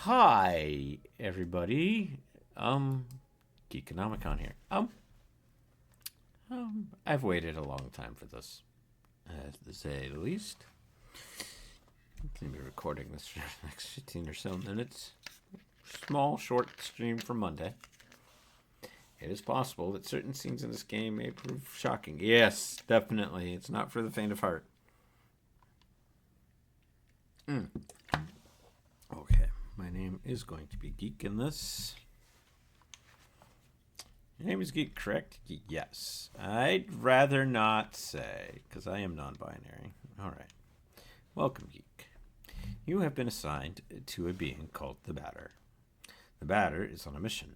Hi, everybody. Geekanomicon here. I've waited a long time for this, to say the least. I'm going to be recording this for the next 15 or so minutes. Small, short stream for Monday. It is possible that certain scenes in this game may prove shocking. Yes, definitely. It's not for the faint of heart. Okay, my name is going to be Geek in this. Your name is Geek, correct? Yes. I'd rather not say, because I am non-binary. All right. Welcome, Geek. You have been assigned to a being called the Batter. The Batter is on a mission.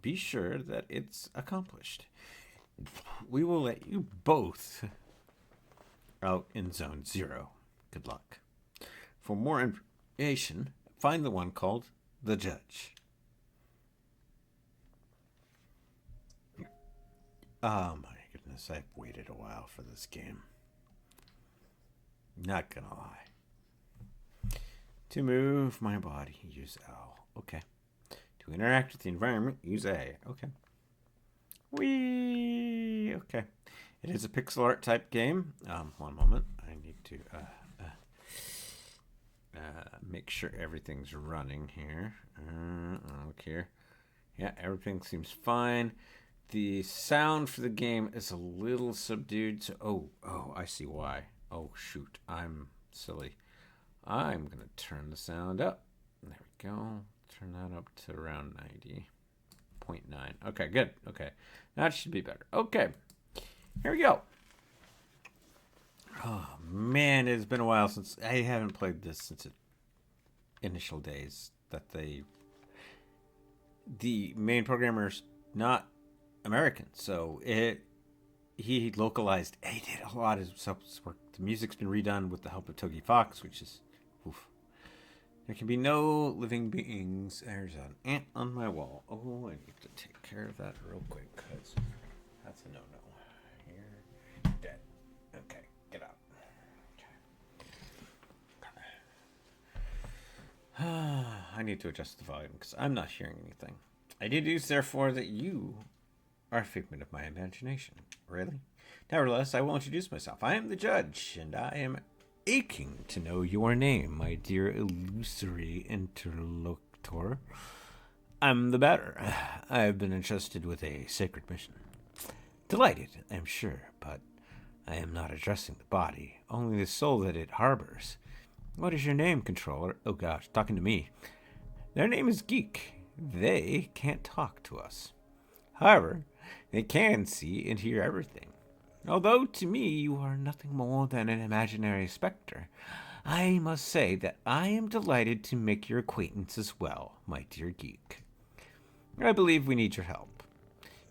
Be sure that it's accomplished. We will let you both out in Zone 0. Good luck. For more information, find the one called the Judge. Oh my goodness, I've waited a while for this game. Not gonna lie. To move my body, use L. Okay. To interact with the environment, use A. Okay. Whee! Okay. It is a pixel art type game. One moment. I need to make sure everything's running here. Look here. Yeah, everything seems fine. The sound for the game is a little subdued. So, I see why. Oh, shoot. I'm silly. I'm going to turn the sound up. There we go. Turn that up to around 90.9. Okay, good. Okay. That should be better. Okay. Here we go. Oh, man. It's been a while since... I haven't played this since initial days that the main programmer's not American, so he localized. He did a lot of work. The music's been redone with the help of Togi Fox, which is oof. There can be no living beings. There's an ant on my wall. Oh, I need to take care of that real quick, because that's a no-no. You're dead. Okay, get out. Okay. I need to adjust the volume because I'm not hearing anything. I deduce, therefore, that you are a figment of my imagination. Really? Nevertheless, I will introduce myself. I am the Judge, and I am aching to know your name, my dear illusory interlocutor. I'm the Batter. I have been entrusted with a sacred mission. Delighted, I'm sure, but I am not addressing the body, only the soul that it harbors. What is your name, controller? Oh gosh, talking to me. Their name is Geek. They can't talk to us. However, they can see and hear everything. Although to me you are nothing more than an imaginary specter, I must say that I am delighted to make your acquaintance as well, my dear Geek. I believe we need your help.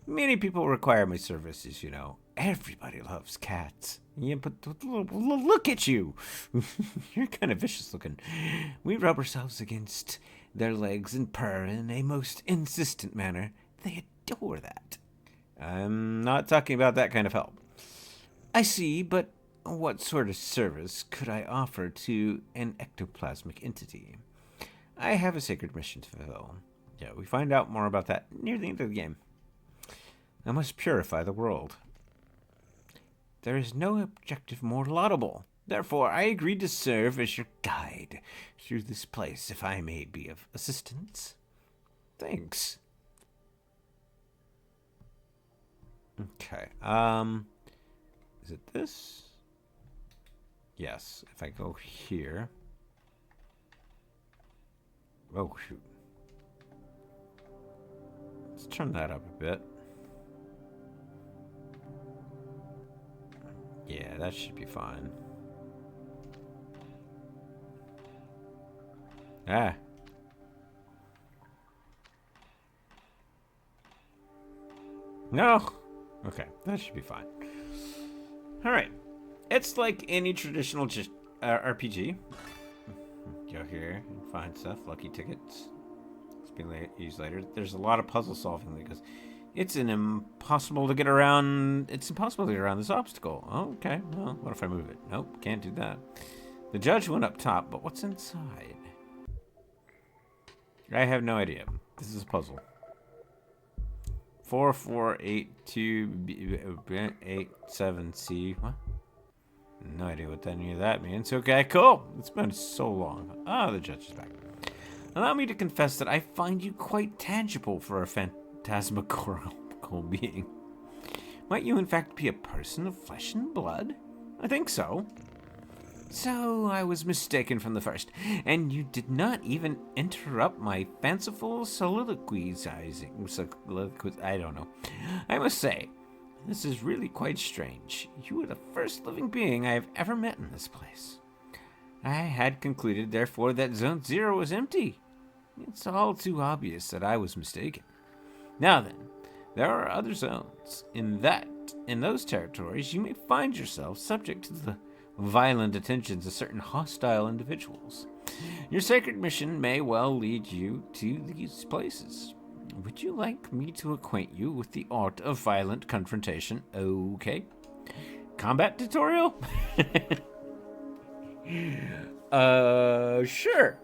Many people require my services, you know. Everybody loves cats. Yeah, but look at you. You're kind of vicious looking. We rub ourselves against their legs and purr in a most insistent manner. They adore that. I'm not talking about that kind of help. I see, but what sort of service could I offer to an ectoplasmic entity? I have a sacred mission to fulfill. Yeah, we find out more about that near the end of the game. I must purify the world. There is no objective more laudable. Therefore, I agreed to serve as your guide through this place, if I may be of assistance. Thanks. Okay. Is it this? Yes. If I go here. Oh, shoot. Let's turn that up a bit. Yeah, that should be fine. Ah. No. Okay, that should be fine. All right. It's like any traditional RPG. Go here and find stuff. Lucky tickets. It's being used later. There's a lot of puzzle solving because it's impossible to get around. It's impossible to get around this obstacle. Oh, okay. Well, what if I move it? Nope, can't do that. The Judge went up top, but what's inside? I have no idea. This is a puzzle. 448287C. What? No idea what any of that means. Okay, cool. It's been so long. Ah, the judge is back. Allow me to confess that I find you quite tangible for a phantasmagorical being. Might you in fact be a person of flesh and blood? I think so. So I was mistaken from the first, and you did not even interrupt my fanciful soliloquies. I don't know. I must say, this is really quite strange. You are the first living being I have ever met in this place. I had concluded, therefore, that Zone 0 was empty. It's all too obvious that I was mistaken. Now then, there are other zones. In those territories, you may find yourself subject to the violent attentions of certain hostile individuals. Your sacred mission may well lead you to these places. Would you like me to acquaint you with the art of violent confrontation? Okay. Combat tutorial? Sure.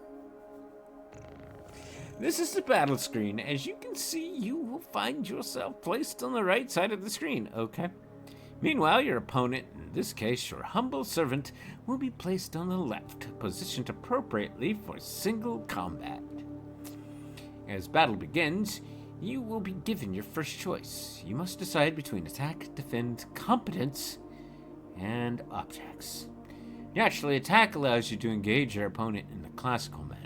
This is the battle screen. As you can see, you will find yourself placed on the right side of the screen. Okay. Meanwhile, your opponent, in this case your humble servant, will be placed on the left, positioned appropriately for single combat. As battle begins, you will be given your first choice. You must decide between attack, defend, competence, and objects. Naturally, attack allows you to engage your opponent in the classical manner.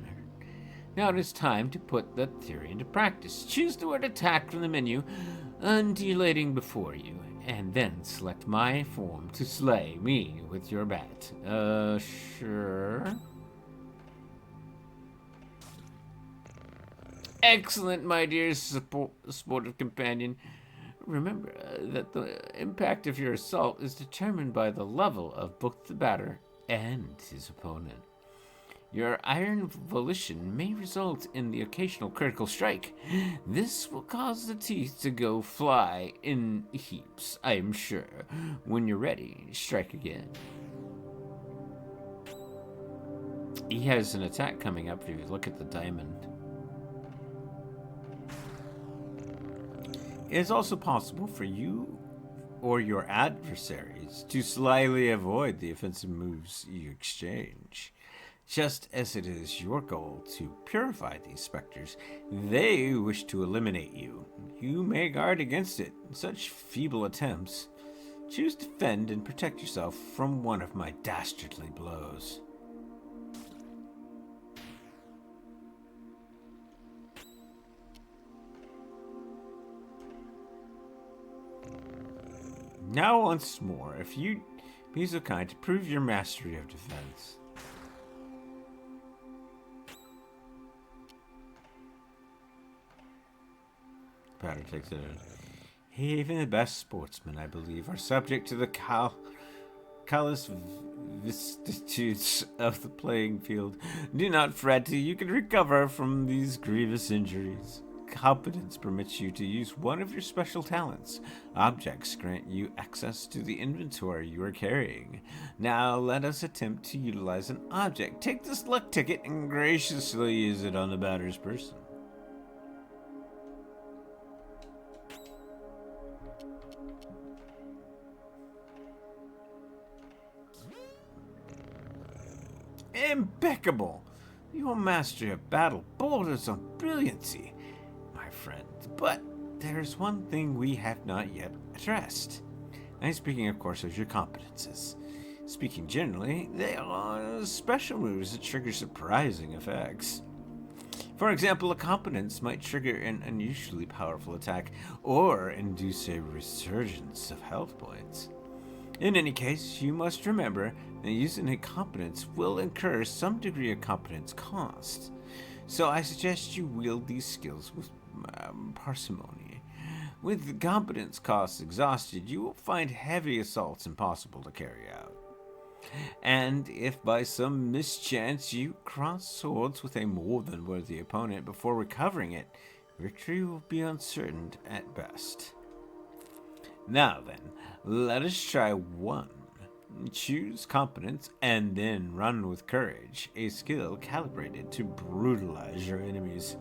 Now it is time to put that theory into practice. Choose the word attack from the menu, undulating before you, and then select my form to slay me with your bat. Sure. Excellent, my dear sportive companion. Remember that the impact of your assault is determined by the level of both the batter and his opponent. Your iron volition may result in the occasional critical strike. This will cause the teeth to go fly in heaps, I am sure. When you're ready, strike again. He has an attack coming up if you look at the diamond. It is also possible for you or your adversaries to slyly avoid the offensive moves you exchange. Just as it is your goal to purify these specters, they wish to eliminate you. You may guard against it. Such feeble attempts. Choose to defend and protect yourself from one of my dastardly blows. Now once more, if you be so kind to prove your mastery of defense. Batter takes it in. Even the best sportsmen, I believe, are subject to the callous vicissitudes of the playing field. Do not fret, you can recover from these grievous injuries. Competence permits you to use one of your special talents. Objects grant you access to the inventory you are carrying. Now let us attempt to utilize an object. Take this luck ticket and graciously use it on the batter's person. Impeccable! Your mastery of battle borders on brilliancy, my friend. But there's one thing we have not yet addressed. I'm speaking, of course, of your competences. Speaking generally, they are special moves that trigger surprising effects. For example, a competence might trigger an unusually powerful attack or induce a resurgence of health points. In any case, you must remember that using a competence will incur some degree of competence cost. So I suggest you wield these skills with parsimony. With the competence costs exhausted, you will find heavy assaults impossible to carry out. And if by some mischance you cross swords with a more than worthy opponent before recovering it, victory will be uncertain at best. Now then, let us try one. Choose competence and then run with courage, a skill calibrated to brutalize your enemies.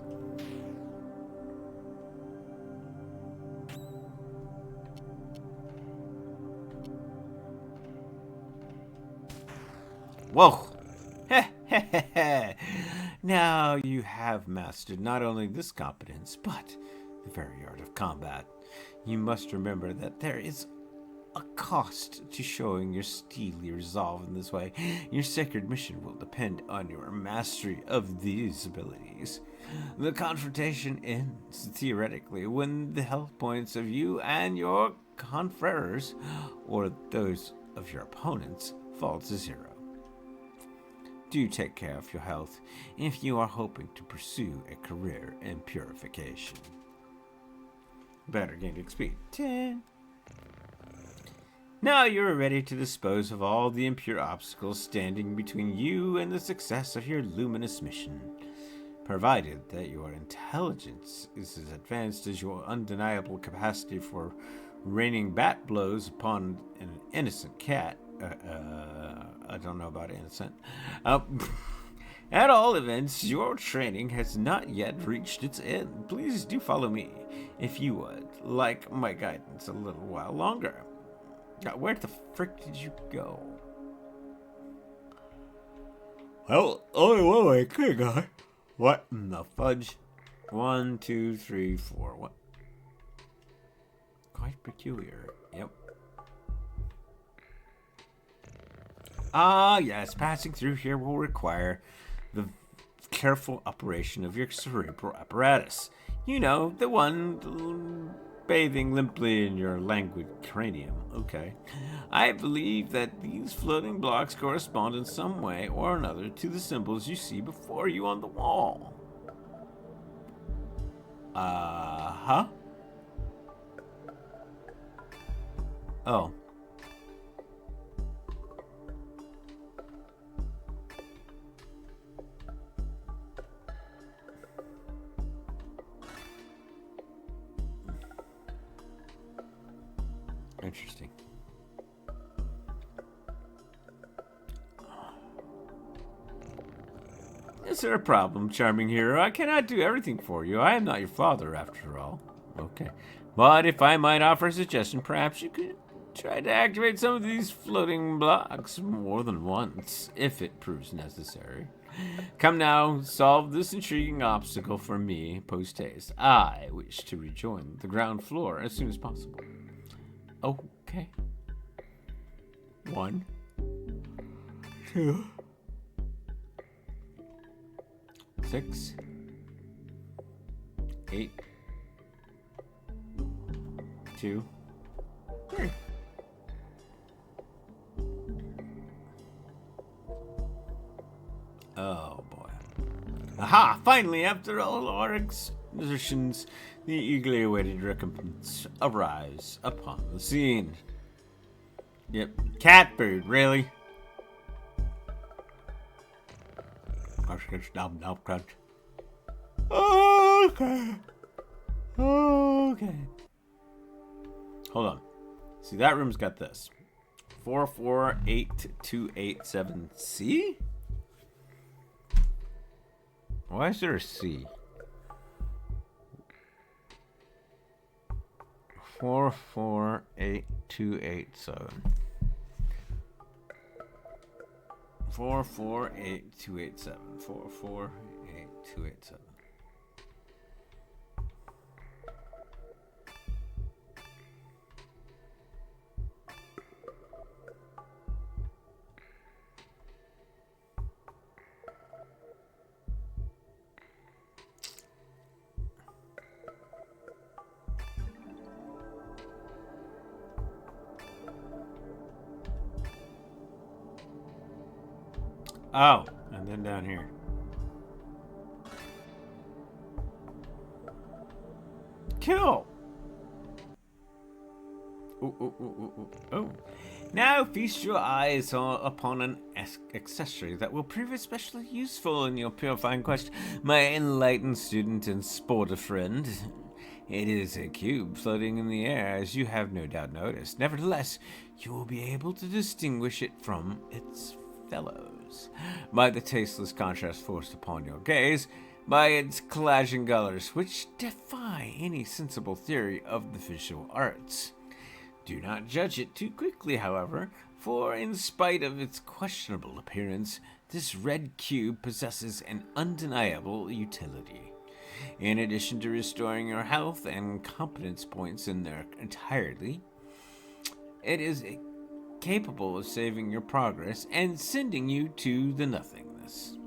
Whoa! Now you have mastered not only this competence, but the very art of combat. You must remember that there is a cost to showing your steely resolve in this way. Your sacred mission will depend on your mastery of these abilities. The confrontation ends, theoretically, when the health points of you and your confreres, or those of your opponents, fall to 0. Do take care of your health if you are hoping to pursue a career in purification. Better gain XP. 10. Now you are ready to dispose of all the impure obstacles standing between you and the success of your luminous mission. Provided that your intelligence is as advanced as your undeniable capacity for raining bat blows upon an innocent cat. I don't know about innocent. At all events, your training has not yet reached its end. Please do follow me, if you would like my guidance a little while longer. Where the frick did you go? Well, only one way could go. What in the fudge? 1, 2, 3, 4. What? Quite peculiar. Yep. Ah, yes. Passing through here will require the careful operation of your cerebral apparatus. You know, the one bathing limply in your languid cranium. Okay. I believe that these floating blocks correspond in some way or another to the symbols you see before you on the wall. Uh-huh. Oh. Interesting. Is there a problem, charming hero? I cannot do everything for you. I am not your father, after all. Okay. But if I might offer a suggestion, perhaps you could try to activate some of these floating blocks more than once, if it proves necessary. Come now, solve this intriguing obstacle for me post-haste. I wish to rejoin the ground floor as soon as possible. Okay. 1, 2, 6, 8, 2, 3. Oh boy. Aha! Finally, after all our exertions, the eagerly awaited recompense arrives upon the scene. Yep. Cat food, really? Okay. Okay. Hold on. See, that room's got this. 448287C? Why is there a C? 448287. 448287. 448287. Oh, and then down here. Kill! Oh. Now feast your eyes upon an accessory that will prove especially useful in your purifying quest, my enlightened student and sportive friend. It is a cube floating in the air, as you have no doubt noticed. Nevertheless, you will be able to distinguish it from its fellows by the tasteless contrast forced upon your gaze, by its clashing colors, which defy any sensible theory of the visual arts. Do not judge it too quickly, however, For in spite of its questionable appearance, this red cube possesses an undeniable utility. In addition to restoring your health and competence points in their entirety, it is capable of saving your progress and sending you to the nothingness.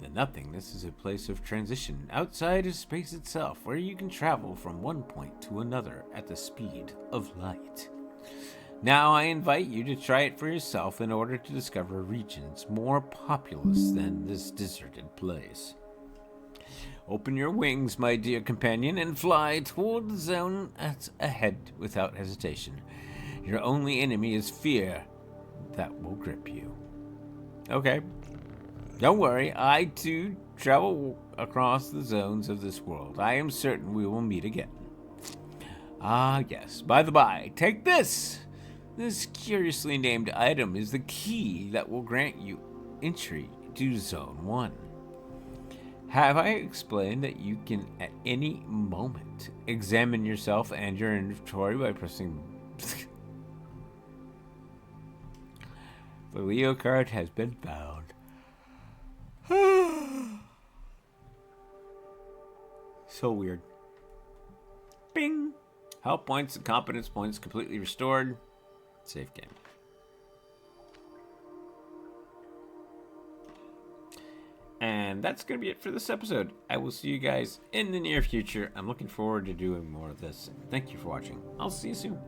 The nothingness is a place of transition outside of space itself, where you can travel from one point to another at the speed of light. Now I invite you to try it for yourself in order to discover regions more populous than this deserted place. Open your wings, my dear companion, and fly toward the zone that's ahead without hesitation. Your only enemy is fear that will grip you. Okay. Don't worry, I too travel across the zones of this world. I am certain we will meet again. Ah, yes. By the by, take this! This curiously named item is the key that will grant you entry to Zone 1. Have I explained that you can at any moment examine yourself and your inventory by pressing... The Leo card has been found. So weird. Bing! Health points and competence points completely restored. Save game. And that's going to be it for this episode. I will see you guys in the near future. I'm looking forward to doing more of this. Thank you for watching. I'll see you soon.